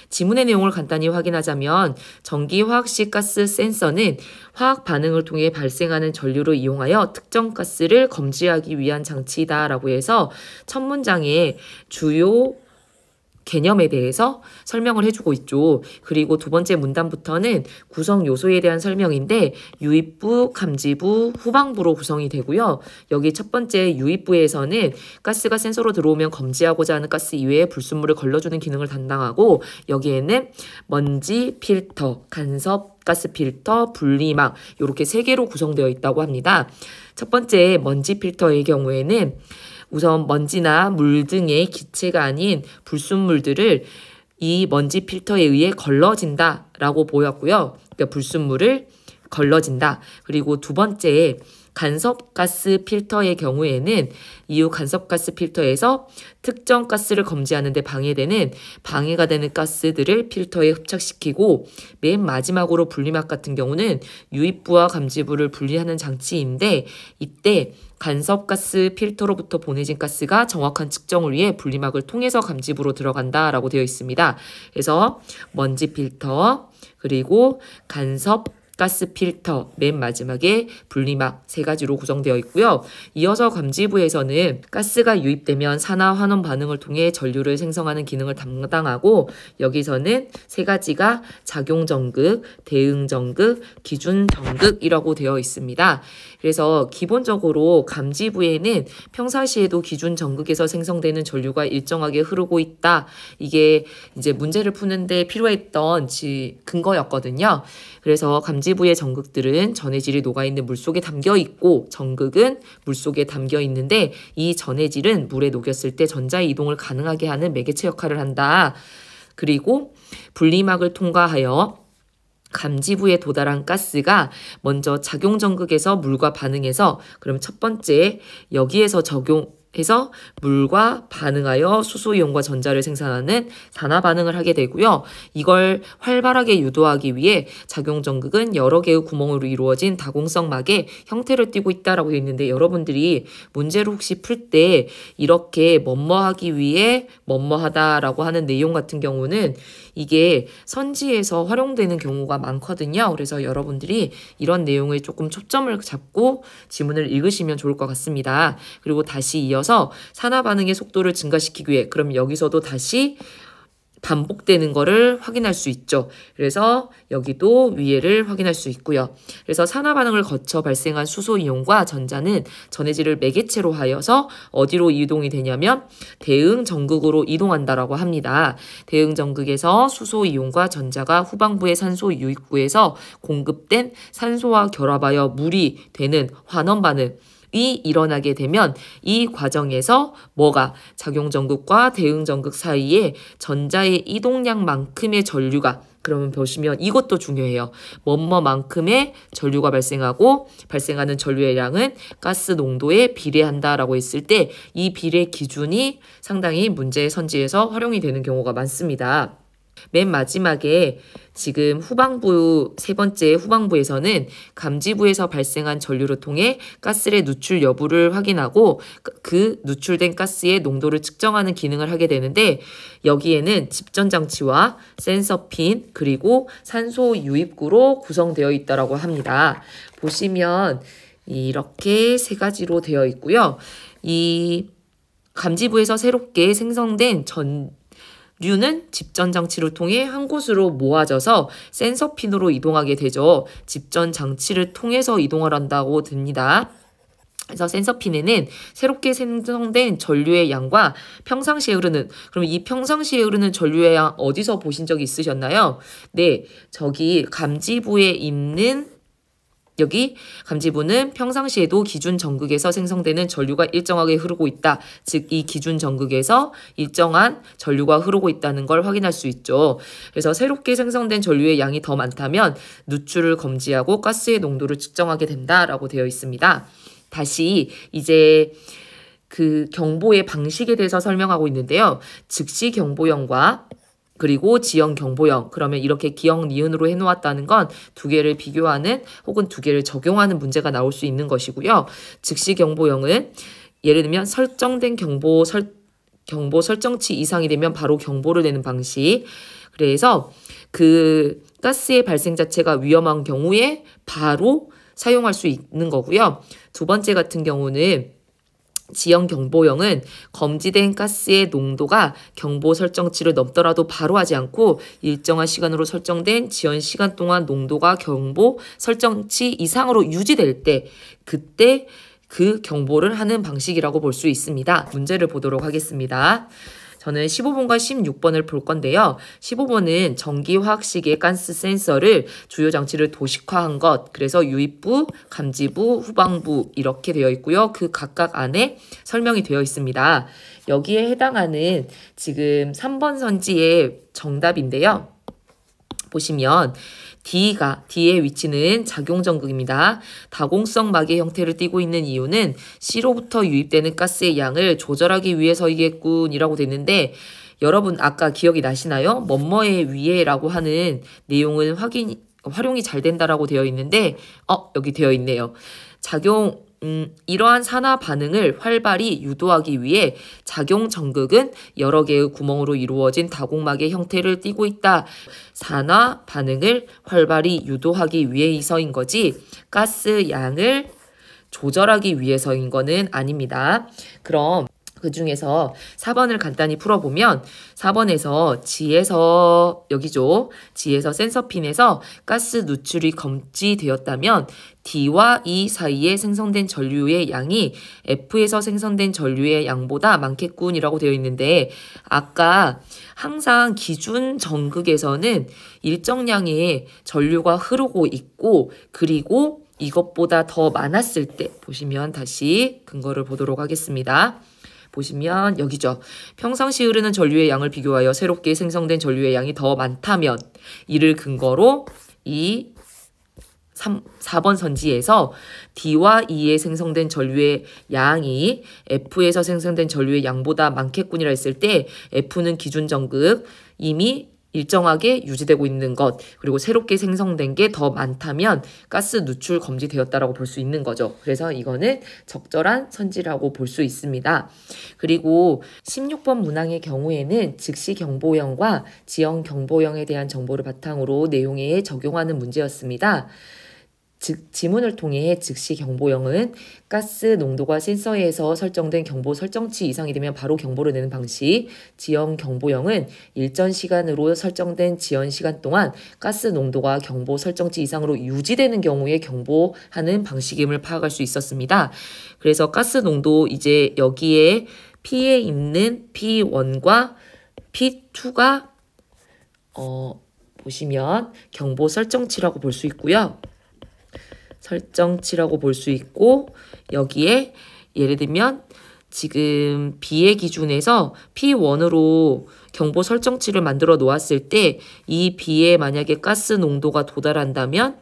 지문의 내용을 간단히 확인하자면 전기화학식 가스 센서는 화학 반응을 통해 발생하는 전류를 이용하여 특정 가스를 검지하기 위한 장치다라고 해서 첫 문장에 주요 개념에 대해서 설명을 해주고 있죠. 그리고 두 번째 문단부터는 구성 요소에 대한 설명인데 유입부, 감지부, 후방부로 구성이 되고요. 여기 첫 번째 유입부에서는 가스가 센서로 들어오면 검지하고자 하는 가스 이외에 불순물을 걸러주는 기능을 담당하고 여기에는 먼지 필터, 간섭 가스 필터, 분리막 이렇게 3개로 구성되어 있다고 합니다. 첫 번째 먼지 필터의 경우에는 우선 먼지나 물 등의 기체가 아닌 불순물들을 이 먼지 필터에 의해 걸러진다라고 보였고요. 그러니까 불순물을 걸러진다. 그리고 두 번째, 간섭가스 필터의 경우에는 이후 간섭가스 필터에서 특정 가스를 검지하는 데 방해가 되는 가스들을 필터에 흡착시키고, 맨 마지막으로 분리막 같은 경우는 유입부와 감지부를 분리하는 장치인데, 이때 간섭가스 필터로부터 보내진 가스가 정확한 측정을 위해 분리막을 통해서 감지부로 들어간다라고 되어 있습니다. 그래서 먼지 필터, 그리고 간섭 가스 필터, 맨 마지막에 분리막 세 가지로 구성되어 있고요. 이어서 감지부에서는 가스가 유입되면 산화 환원 반응을 통해 전류를 생성하는 기능을 담당하고, 여기서는 세 가지가 작용 전극, 대응 전극, 기준 전극이라고 되어 있습니다. 그래서 기본적으로 감지부에는 평상시에도 기준 전극에서 생성되는 전류가 일정하게 흐르고 있다. 이게 이제 문제를 푸는데 필요했던 근거였거든요. 그래서 감지부의 전극들은 전해질이 녹아있는 물속에 담겨 있고, 전극은 물속에 담겨 있는데, 이 전해질은 물에 녹였을 때 전자의 이동을 가능하게 하는 매개체 역할을 한다. 그리고 분리막을 통과하여 감지부에 도달한 가스가 먼저 작용 전극에서 물과 반응해서, 그럼 첫 번째 여기에서 적용해서 물과 반응하여 수소이온과 전자를 생산하는 산화 반응을 하게 되고요. 이걸 활발하게 유도하기 위해 작용 전극은 여러 개의 구멍으로 이루어진 다공성막의 형태를 띠고 있다라고 되어 있는데, 여러분들이 문제를 혹시 풀 때 이렇게 뭐뭐하기 위해 뭐뭐하다라고 하는 내용 같은 경우는 이게 선지에서 활용되는 경우가 많거든요. 그래서 여러분들이 이런 내용을 조금 초점을 잡고 지문을 읽으시면 좋을 것 같습니다. 그리고 다시 이어서 산화 반응의 속도를 증가시키기 위해, 그럼 여기서도 다시 반복되는 거를 확인할 수 있죠. 그래서 여기도 위에를 확인할 수 있고요. 그래서 산화 반응을 거쳐 발생한 수소이온과 전자는 전해질을 매개체로 하여서 어디로 이동이 되냐면 대응 전극으로 이동한다라고 합니다. 대응 전극에서 수소이온과 전자가 후방부의 산소 유입구에서 공급된 산소와 결합하여 물이 되는 환원 반응 이 일어나게 되면, 이 과정에서 뭐가 작용 전극과 대응 전극 사이에 전자의 이동량만큼의 전류가, 그러면 보시면 이것도 중요해요. 뭐뭐만큼의 전류가 발생하고 발생하는 전류의 양은 가스 농도에 비례한다라고 했을 때 이 비례 기준이 상당히 문제의 선지에서 활용이 되는 경우가 많습니다. 맨 마지막에 지금 후방부, 세 번째 후방부에서는 감지부에서 발생한 전류를 통해 가스의 누출 여부를 확인하고 그 누출된 가스의 농도를 측정하는 기능을 하게 되는데, 여기에는 집전장치와 센서핀 그리고 산소 유입구로 구성되어 있다고 합니다. 보시면 이렇게 세 가지로 되어 있고요. 이 감지부에서 새롭게 생성된 류는 집전장치를 통해 한 곳으로 모아져서 센서핀으로 이동하게 되죠. 집전장치를 통해서 이동을 한다고 듭니다. 그래서 센서핀에는 새롭게 생성된 전류의 양과 평상시에 흐르는, 그럼 이 평상시에 흐르는 전류의 양 어디서 보신 적이 있으셨나요? 네, 저기 감지부에 있는, 여기 감지부는 평상시에도 기준 전극에서 생성되는 전류가 일정하게 흐르고 있다. 즉, 이 기준 전극에서 일정한 전류가 흐르고 있다는 걸 확인할 수 있죠. 그래서 새롭게 생성된 전류의 양이 더 많다면 누출을 검지하고 가스의 농도를 측정하게 된다라고 되어 있습니다. 다시 이제 그 경보의 방식에 대해서 설명하고 있는데요. 즉시 경보형과 그리고 지연 경보형, 그러면 이렇게 기역 니은으로 해놓았다는 건 두 개를 비교하는 혹은 두 개를 적용하는 문제가 나올 수 있는 것이고요. 즉시 경보형은 예를 들면 설정된 경보 설정치 이상이 되면 바로 경보를 내는 방식. 그래서 그 가스의 발생 자체가 위험한 경우에 바로 사용할 수 있는 거고요. 두 번째 같은 경우는 지연 경보형은 검지된 가스의 농도가 경보 설정치를 넘더라도 바로 하지 않고 일정한 시간으로 설정된 지연 시간 동안 농도가 경보 설정치 이상으로 유지될 때, 그때 그 경보를 하는 방식이라고 볼 수 있습니다. 문제를 보도록 하겠습니다. 저는 15번과 16번을 볼 건데요. 15번은 전기화학식의 가스 센서를 주요 장치를 도식화한 것, 그래서 유입부, 감지부, 후방부 이렇게 되어 있고요. 그 각각 안에 설명이 되어 있습니다. 여기에 해당하는 지금 3번 선지의 정답인데요. 보시면 D의 위치는 작용전극입니다. 다공성 마개 형태를 띠고 있는 이유는 C로부터 유입되는 가스의 양을 조절하기 위해서이겠군이라고 됐는데, 여러분 아까 기억이 나시나요? 뭐뭐의 위에라고 하는 내용은 활용이 잘 된다라고 되어 있는데, 여기 되어 있네요. 이러한 산화 반응을 활발히 유도하기 위해 작용 전극은 여러 개의 구멍으로 이루어진 다공막의 형태를 띠고 있다. 산화 반응을 활발히 유도하기 위해서인 거지 가스 양을 조절하기 위해서인 거는 아닙니다. 그럼 그 중에서 4번을 간단히 풀어보면 4번에서 지에서 센서핀에서 가스 누출이 검지되었다면 D와 E 사이에 생성된 전류의 양이 F에서 생성된 전류의 양보다 많겠군이라고 되어 있는데, 아까 항상 기준 전극에서는 일정량의 전류가 흐르고 있고, 그리고 이것보다 더 많았을 때, 보시면 다시 근거를 보도록 하겠습니다. 보시면 여기죠. 평상시 흐르는 전류의 양을 비교하여 새롭게 생성된 전류의 양이 더 많다면, 이를 근거로 이 4번 선지에서 D와 E에 생성된 전류의 양이 F에서 생성된 전류의 양보다 많겠군이라 했을 때 F는 기준 전극, 이미 일정하게 유지되고 있는 것, 그리고 새롭게 생성된 게 더 많다면 가스 누출 검지되었다라고 볼 수 있는 거죠. 그래서 이거는 적절한 선지라고 볼 수 있습니다. 그리고 16번 문항의 경우에는 즉시 경보형과 지연 경보형에 대한 정보를 바탕으로 내용에 적용하는 문제였습니다. 즉 지문을 통해 즉시 경보형은 가스 농도가 센서에서 설정된 경보 설정치 이상이 되면 바로 경보를 내는 방식, 지연 경보형은 일정 시간으로 설정된 지연 시간 동안 가스 농도가 경보 설정치 이상으로 유지되는 경우에 경보하는 방식임을 파악할 수 있었습니다. 그래서 가스 농도 이제 여기에 P에 있는 P1과 P2가 보시면 경보 설정치라고 볼 수 있고요. 설정치라고 볼 수 있고, 여기에 예를 들면 지금 B의 기준에서 P1으로 경보 설정치를 만들어 놓았을 때 이 B에 만약에 가스 농도가 도달한다면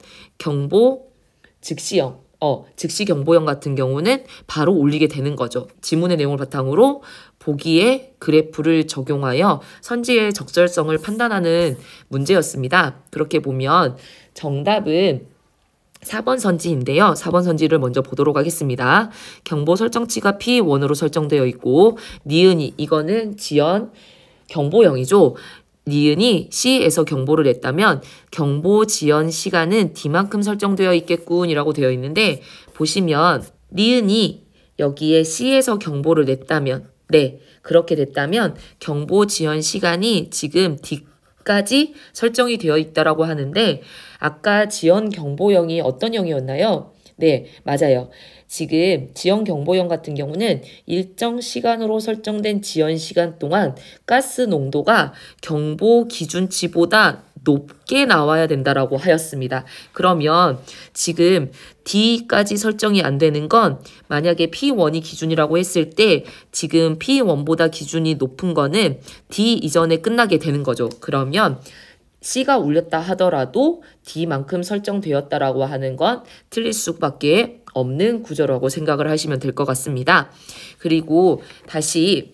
즉시 경보형 같은 경우는 바로 올리게 되는 거죠. 지문의 내용을 바탕으로 보기에 그래프를 적용하여 선지의 적절성을 판단하는 문제였습니다. 그렇게 보면 정답은 4번 선지인데요. 4번 선지를 먼저 보도록 하겠습니다. 경보 설정치가 P1으로 설정되어 있고, 니은이 이거는 지연 경보형이죠. 니은이 C에서 경보를 냈다면 경보 지연 시간은 D만큼 설정되어 있겠군이라고 되어 있는데, 보시면 니은이 여기에 C에서 경보를 냈다면, 그렇게 됐다면 경보 지연 시간이 지금 D까지 설정이 되어 있다라고 하는데, 아까 지연 경보형이 어떤 형이었나요? 네, 맞아요. 지금 지연 경보형 같은 경우는 일정 시간으로 설정된 지연 시간 동안 가스 농도가 경보 기준치보다 높게 나와야 된다라고 하였습니다. 그러면 지금 D까지 설정이 안 되는 건 만약에 P1이 기준이라고 했을 때 지금 P1보다 기준이 높은 거는 D 이전에 끝나게 되는 거죠. 그러면 C가 울렸다 하더라도 D만큼 설정되었다라고 하는 건 틀릴 수밖에 없는 구조라고 생각을 하시면 될 것 같습니다. 그리고 다시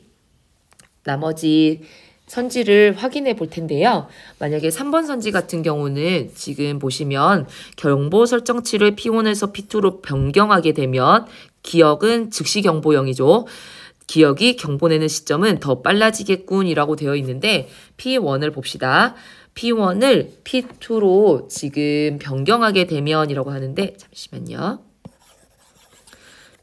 나머지 선지를 확인해 볼 텐데요. 만약에 3번 선지 같은 경우는 지금 보시면 경보 설정치를 P1에서 P2로 변경하게 되면 기억은 즉시 경보형이죠. 기억이 경보내는 시점은 더 빨라지겠군이라고 되어 있는데, P1을 봅시다. P1을 P2로 지금 변경하게 되면이라고 하는데, 잠시만요.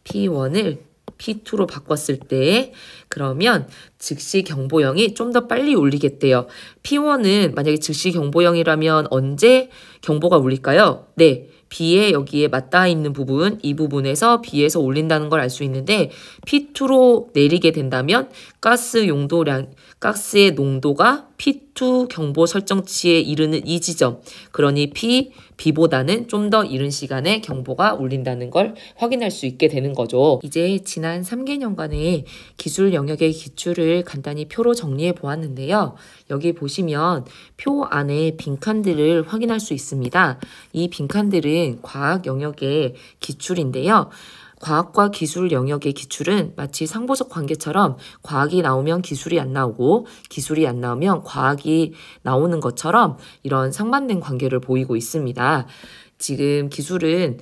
P1을 P2로 바꿨을 때 그러면 즉시 경보형이 좀 더 빨리 울리겠대요. P1은 만약에 즉시 경보형이라면 언제 경보가 울릴까요? 네, B에 여기에 맞닿아 있는 부분, 이 부분에서 B에서 울린다는 걸 알 수 있는데, P2로 내리게 된다면 가스의 농도가 P2 경보 설정치에 이르는 이 지점, 그러니 B보다는 좀 더 이른 시간에 경보가 울린다는 걸 확인할 수 있게 되는 거죠. 이제 지난 3개년간의 기술 영역의 기출을 간단히 표로 정리해 보았는데요. 여기 보시면 표 안에 빈칸들을 확인할 수 있습니다. 이 빈칸들은 과학 영역의 기출인데요. 과학과 기술 영역의 기출은 마치 상보적 관계처럼 과학이 나오면 기술이 안 나오고 기술이 안 나오면 과학이 나오는 것처럼 이런 상반된 관계를 보이고 있습니다. 지금 기술은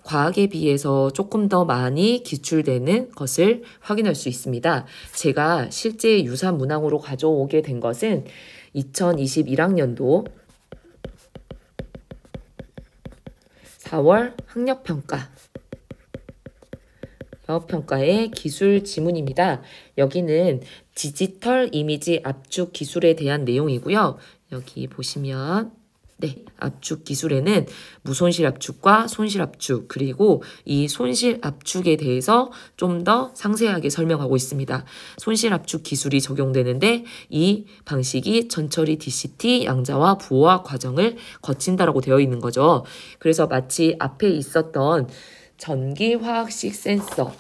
과학에 비해서 조금 더 많이 기출되는 것을 확인할 수 있습니다. 제가 실제 유사 문항으로 가져오게 된 것은 2021학년도 4월 학력평가의 기술 지문입니다. 여기는 디지털 이미지 압축 기술에 대한 내용이고요. 여기 보시면 압축 기술에는 무손실 압축과 손실 압축, 그리고 이 손실 압축에 대해서 좀 더 상세하게 설명하고 있습니다. 손실 압축 기술이 적용되는데 이 방식이 전처리 DCT 양자와 부호화 과정을 거친다라고 되어 있는 거죠. 그래서 마치 앞에 있었던 전기화학식 센서,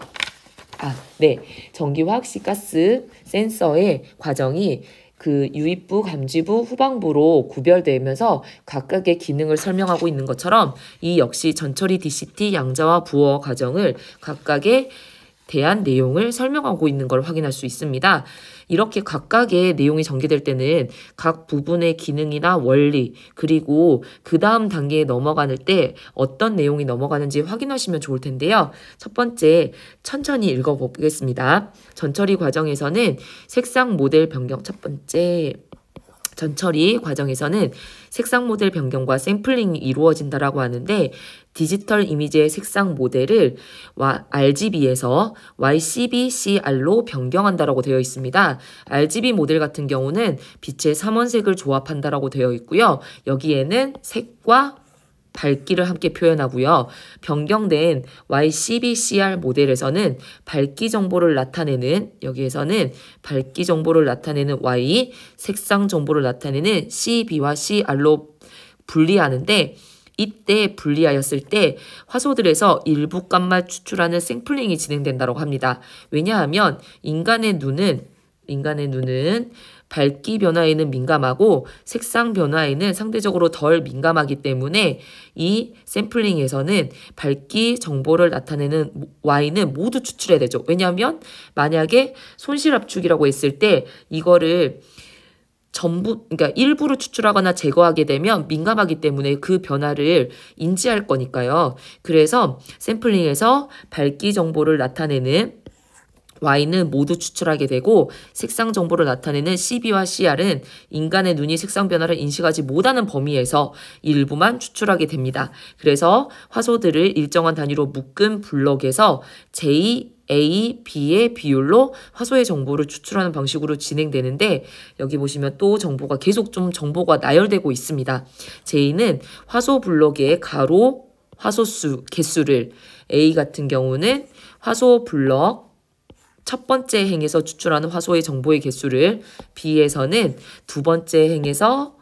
전기화학식 가스 센서의 과정이 그 유입부, 감지부, 후방부로 구별되면서 각각의 기능을 설명하고 있는 것처럼 이 역시 전처리 DCT 양자와 부호 과정을 각각의 대한 내용을 설명하고 있는 걸 확인할 수 있습니다. 이렇게 각각의 내용이 전개될 때는 각 부분의 기능이나 원리, 그리고 그 다음 단계에 넘어갈 때 어떤 내용이 넘어가는지 확인하시면 좋을 텐데요. 첫 번째, 천천히 읽어보겠습니다. 전처리 과정에서는 색상 모델 변경, 첫 번째, 전처리 과정에서는 색상 모델 변경과 샘플링이 이루어진다라고 하는데 디지털 이미지의 색상 모델을 RGB에서 YCbCr로 변경한다라고 되어 있습니다. RGB 모델 같은 경우는 빛의 삼원색을 조합한다라고 되어 있고요. 여기에는 색과 밝기를 함께 표현하고요. 변경된 YCbCr 모델에서는 밝기 정보를 나타내는, 여기에서는 밝기 정보를 나타내는 Y, 색상 정보를 나타내는 CB와 CR로 분리하는데 이때 분리하였을 때 화소들에서 일부 값만 추출하는 샘플링이 진행된다고 합니다. 왜냐하면 인간의 눈은 밝기 변화에는 민감하고 색상 변화에는 상대적으로 덜 민감하기 때문에 이 샘플링에서는 밝기 정보를 나타내는 Y는 모두 추출해야 되죠. 왜냐하면 만약에 손실 압축이라고 했을 때 이거를 그러니까 일부를 추출하거나 제거하게 되면 민감하기 때문에 그 변화를 인지할 거니까요. 그래서 샘플링에서 밝기 정보를 나타내는 Y는 모두 추출하게 되고 색상 정보를 나타내는 CB와 CR은 인간의 눈이 색상 변화를 인식하지 못하는 범위에서 일부만 추출하게 됩니다. 그래서 화소들을 일정한 단위로 묶은 블럭에서 J, A, B의 비율로 화소의 정보를 추출하는 방식으로 진행되는데 여기 보시면 또 정보가 계속 좀 정보가 나열되고 있습니다. J는 화소 블럭의 가로 화소수 개수를, A 같은 경우는 화소 블럭 첫 번째 행에서 추출하는 화소의 정보의 개수를, B에서는 두 번째 행에서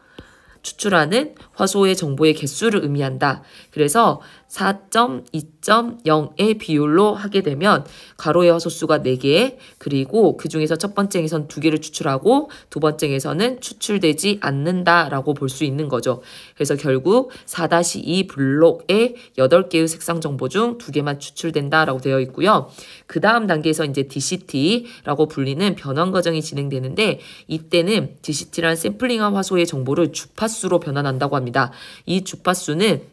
추출하는 화소의 정보의 개수를 의미한다. 그래서 4.2.0의 비율로 하게 되면 가로의 화소수가 4개, 그리고 그 중에서 첫 번째 행에서는 2개를 추출하고 두 번째 행에서는 추출되지 않는다라고 볼 수 있는 거죠. 그래서 결국 4-2 블록에 8개의 색상 정보 중 2개만 추출된다라고 되어 있고요. 그 다음 단계에서 이제 DCT라고 불리는 변환 과정이 진행되는데 이때는 DCT란 샘플링한 화소의 정보를 주파수로 변환한다고 합니다. 이 주파수는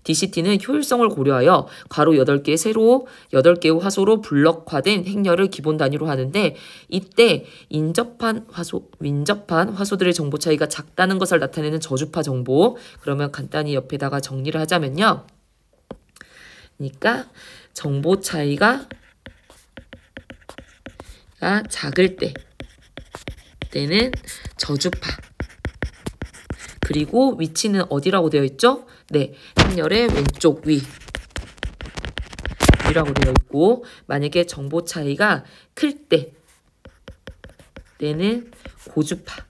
DCT는 효율성을 고려하여 가로 8개, 세로 8개의 화소로 블럭화된 행렬을 기본 단위로 하는데 이때 민접한 화소들의 정보 차이가 작다는 것을 나타내는 저주파 정보, 그러면 간단히 옆에다가 정리를 하자면요. 그러니까 정보 차이가 작을 때는 저주파, 그리고 위치는 어디라고 되어 있죠? 네, 행렬의 왼쪽 위라고 되어 있고, 만약에 정보 차이가 클 때는 고주파.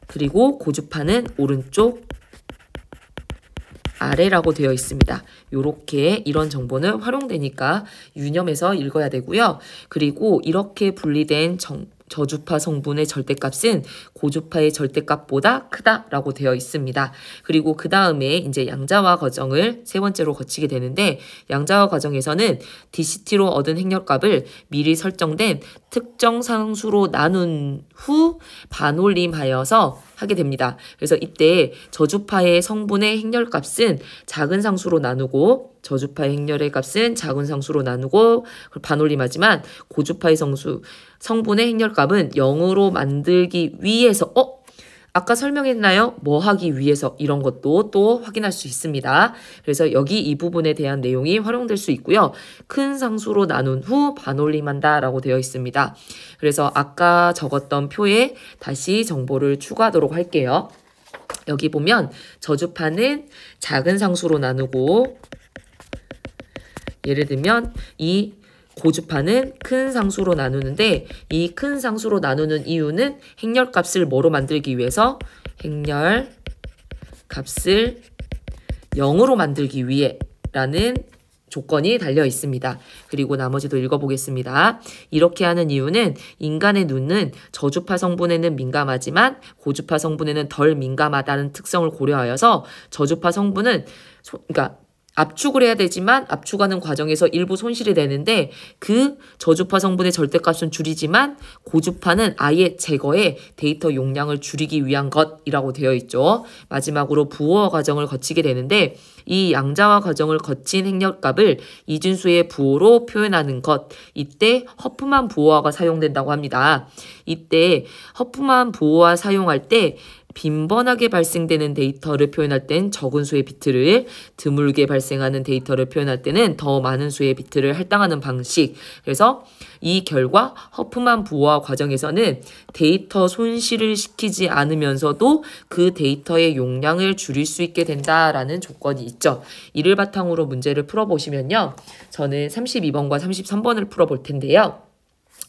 그리고 고주파는 오른쪽 아래라고 되어 있습니다. 요렇게 이런 정보는 활용되니까 유념해서 읽어야 되고요. 그리고 이렇게 분리된 저주파 성분의 절대값은 고주파의 절대값보다 크다라고 되어 있습니다. 그리고 그 다음에 이제 양자화 과정을 세 번째로 거치게 되는데, 양자화 과정에서는 DCT로 얻은 행렬값을 미리 설정된 특정 상수로 나눈 후 반올림하여서 하게 됩니다. 그래서 이때 저주파의 성분의 행렬값은 작은 상수로 나누고, 저주파의 행렬의 값은 작은 상수로 나누고 반올림하지만, 고주파의 성분의 행렬값은 0으로 만들기 위해서 아까 설명했나요? 뭐 하기 위해서, 이런 것도 또 확인할 수 있습니다. 그래서 여기 이 부분에 대한 내용이 활용될 수 있고요. 큰 상수로 나눈 후 반올림한다 라고 되어 있습니다. 그래서 아까 적었던 표에 다시 정보를 추가하도록 할게요. 여기 보면 저주파는 작은 상수로 나누고, 예를 들면 이 고주파는 큰 상수로 나누는데, 이 큰 상수로 나누는 이유는 행렬값을 뭐로 만들기 위해서, 행렬값을 0으로 만들기 위해 라는 조건이 달려 있습니다. 그리고 나머지도 읽어보겠습니다. 이렇게 하는 이유는 인간의 눈은 저주파 성분에는 민감하지만 고주파 성분에는 덜 민감하다는 특성을 고려하여서 저주파 성분은 그러니까 압축을 해야 되지만 압축하는 과정에서 일부 손실이 되는데, 그 저주파 성분의 절대값은 줄이지만 고주파는 아예 제거해 데이터 용량을 줄이기 위한 것이라고 되어 있죠. 마지막으로 부호화 과정을 거치게 되는데, 이 양자화 과정을 거친 행렬값을 이진수의 부호로 표현하는 것, 이때 허프만 부호화가 사용된다고 합니다. 이때 허프만 부호화 사용할 때 빈번하게 발생되는 데이터를 표현할 땐 적은 수의 비트를, 드물게 발생하는 데이터를 표현할 때는 더 많은 수의 비트를 할당하는 방식. 그래서 이 결과 허프만 부호화 과정에서는 데이터 손실을 시키지 않으면서도 그 데이터의 용량을 줄일 수 있게 된다라는 조건이 있죠. 이를 바탕으로 문제를 풀어보시면요. 저는 32번과 33번을 풀어볼 텐데요.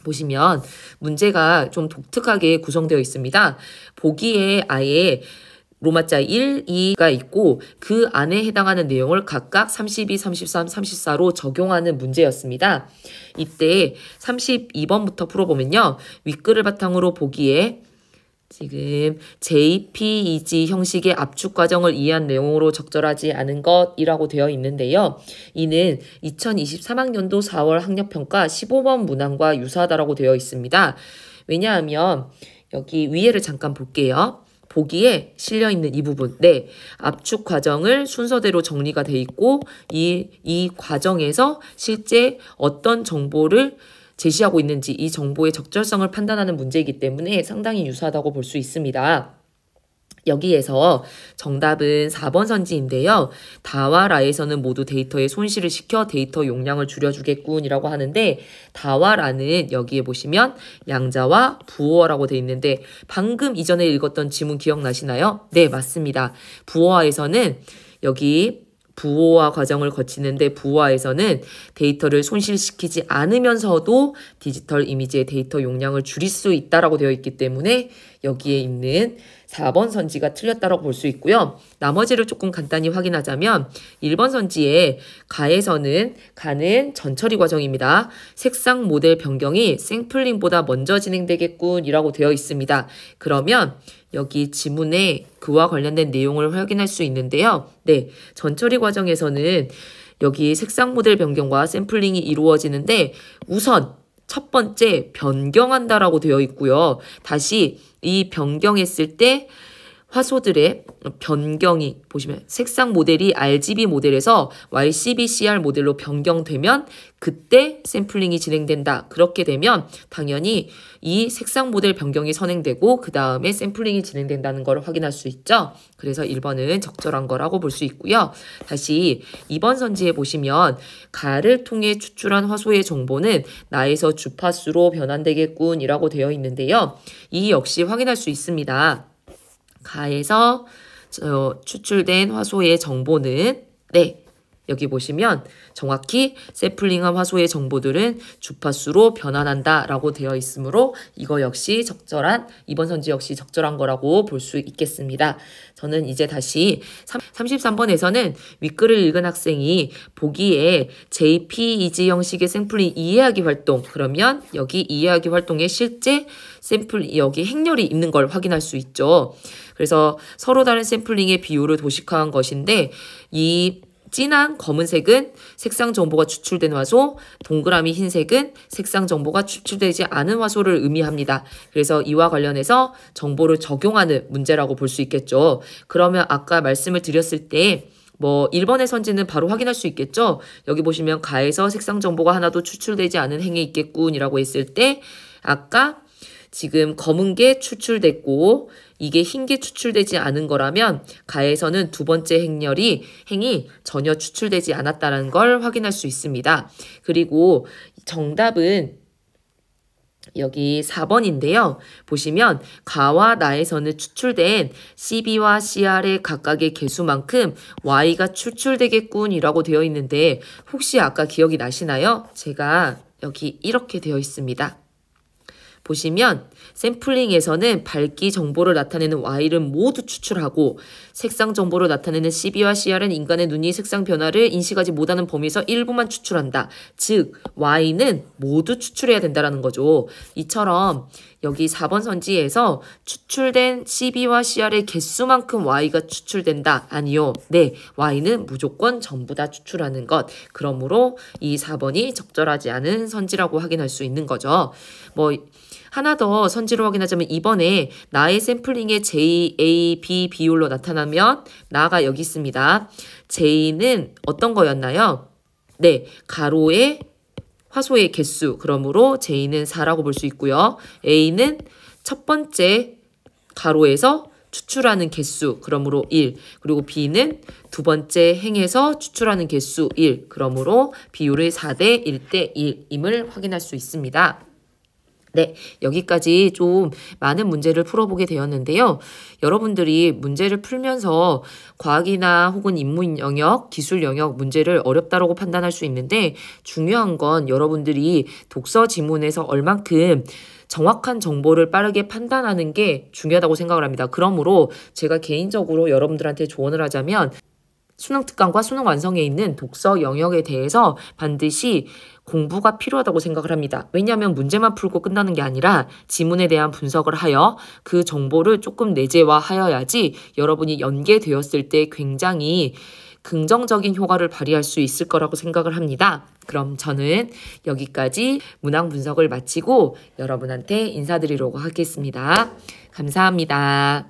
보시면 문제가 좀 독특하게 구성되어 있습니다. 보기에 아예 로마자 1, 2가 있고 그 안에 해당하는 내용을 각각 32, 33, 34로 적용하는 문제였습니다. 이때 32번부터 풀어보면요. 윗글을 바탕으로 보기에 지금 JPEG 형식의 압축 과정을 이해한 내용으로 적절하지 않은 것이라고 되어 있는데요. 이는 2023학년도 4월 학력평가 15번 문항과 유사하다라고 되어 있습니다. 왜냐하면 여기 위에를 잠깐 볼게요. 보기에 실려있는 이 부분, 네, 압축 과정을 순서대로 정리가 돼 있고 이 과정에서 실제 어떤 정보를 제시하고 있는지 이 정보의 적절성을 판단하는 문제이기 때문에 상당히 유사하다고 볼 수 있습니다. 여기에서 정답은 4번 선지인데요. 다와 라에서는 모두 데이터에 손실을 시켜 데이터 용량을 줄여주겠군이라고 하는데, 다와 라는 여기에 보시면 양자와 부호화라고 되어 있는데, 방금 이전에 읽었던 지문 기억나시나요? 네, 맞습니다. 부호화에서는 여기 부호화 과정을 거치는데, 부호화에서는 데이터를 손실시키지 않으면서도 디지털 이미지의 데이터 용량을 줄일 수 있다라고 되어 있기 때문에 여기에 있는 4번 선지가 틀렸다고 볼 수 있고요. 나머지를 조금 간단히 확인하자면 1번 선지에 가는 전처리 과정입니다. 색상 모델 변경이 샘플링보다 먼저 진행되겠군이라고 되어 있습니다. 그러면 여기 지문에 그와 관련된 내용을 확인할 수 있는데요. 네, 전처리 과정에서는 여기 색상 모델 변경과 샘플링이 이루어지는데, 우선 첫 번째 변경한다라고 되어 있고요. 다시 이 변경했을 때 화소들의 변경이 보시면 색상 모델이 RGB 모델에서 YCbCr 모델로 변경되면 그때 샘플링이 진행된다. 그렇게 되면 당연히 이 색상 모델 변경이 선행되고 그 다음에 샘플링이 진행된다는 걸 확인할 수 있죠. 그래서 1번은 적절한 거라고 볼 수 있고요. 다시 2번 선지에 보시면 가를 통해 추출한 화소의 정보는 나에서 주파수로 변환되겠군이라고 되어 있는데요. 이 역시 확인할 수 있습니다. 가에서 추출된 화소의 정보는 네, 여기 보시면 정확히 샘플링한 화소의 정보들은 주파수로 변환한다 라고 되어 있으므로 이거 역시 이번 선지 역시 적절한 거라고 볼 수 있겠습니다. 저는 이제 다시 33번에서는 윗글을 읽은 학생이 보기에 JPEG 형식의 샘플링 이해하기 활동, 그러면 여기 이해하기 활동에 실제 여기 행렬이 있는 걸 확인할 수 있죠. 그래서 서로 다른 샘플링의 비율을 도식화한 것인데, 이 진한 검은색은 색상 정보가 추출된 화소, 동그라미 흰색은 색상 정보가 추출되지 않은 화소를 의미합니다. 그래서 이와 관련해서 정보를 적용하는 문제라고 볼 수 있겠죠. 그러면 아까 말씀을 드렸을 때 1번의 선지는 바로 확인할 수 있겠죠. 여기 보시면 가에서 색상 정보가 하나도 추출되지 않은 행이 있겠군이라고 했을 때, 아까 지금 검은 게 추출됐고 이게 흰 게 추출되지 않은 거라면 가에서는 두 번째 행이 전혀 추출되지 않았다는 걸 확인할 수 있습니다. 그리고 정답은 여기 4번인데요. 보시면 가와 나에서는 추출된 CB와 CR의 각각의 개수만큼 Y가 추출되겠군이라고 되어 있는데, 혹시 아까 기억이 나시나요? 제가 여기 이렇게 되어 있습니다. 보시면 샘플링에서는 밝기 정보를 나타내는 Y를 모두 추출하고 색상 정보를 나타내는 CB와 CR은 인간의 눈이 색상 변화를 인식하지 못하는 범위에서 일부만 추출한다. 즉 Y는 모두 추출해야 된다는 거죠. 이처럼 여기 4번 선지에서 추출된 CB와 CR의 개수만큼 Y가 추출된다. 아니요. 네, Y는 무조건 전부 다 추출하는 것. 그러므로 이 4번이 적절하지 않은 선지라고 확인할 수 있는 거죠. 하나 더 선지로 확인하자면 이번에 나의 샘플링의 J, A, B 비율로 나타나면 나가 여기 있습니다. J는 어떤 거였나요? 네, 가로의 화소의 개수. 그러므로 J는 4라고 볼 수 있고요. A는 첫 번째 가로에서 추출하는 개수. 그러므로 1. 그리고 B는 두 번째 행에서 추출하는 개수 1. 그러므로 비율의 4대 1대 1임을 확인할 수 있습니다. 네, 여기까지 좀 많은 문제를 풀어보게 되었는데요. 여러분들이 문제를 풀면서 과학이나 혹은 인문 영역, 기술 영역 문제를 어렵다고 판단할 수 있는데, 중요한 건 여러분들이 독서 지문에서 얼만큼 정확한 정보를 빠르게 판단하는 게 중요하다고 생각을 합니다. 그러므로 제가 개인적으로 여러분들한테 조언을 하자면 수능 특강과 수능 완성에 있는 독서 영역에 대해서 반드시 공부가 필요하다고 생각을 합니다. 왜냐하면 문제만 풀고 끝나는 게 아니라 지문에 대한 분석을 하여 그 정보를 조금 내재화하여야지 여러분이 연계되었을 때 굉장히 긍정적인 효과를 발휘할 수 있을 거라고 생각을 합니다. 그럼 저는 여기까지 문항 분석을 마치고 여러분한테 인사드리려고 하겠습니다. 감사합니다.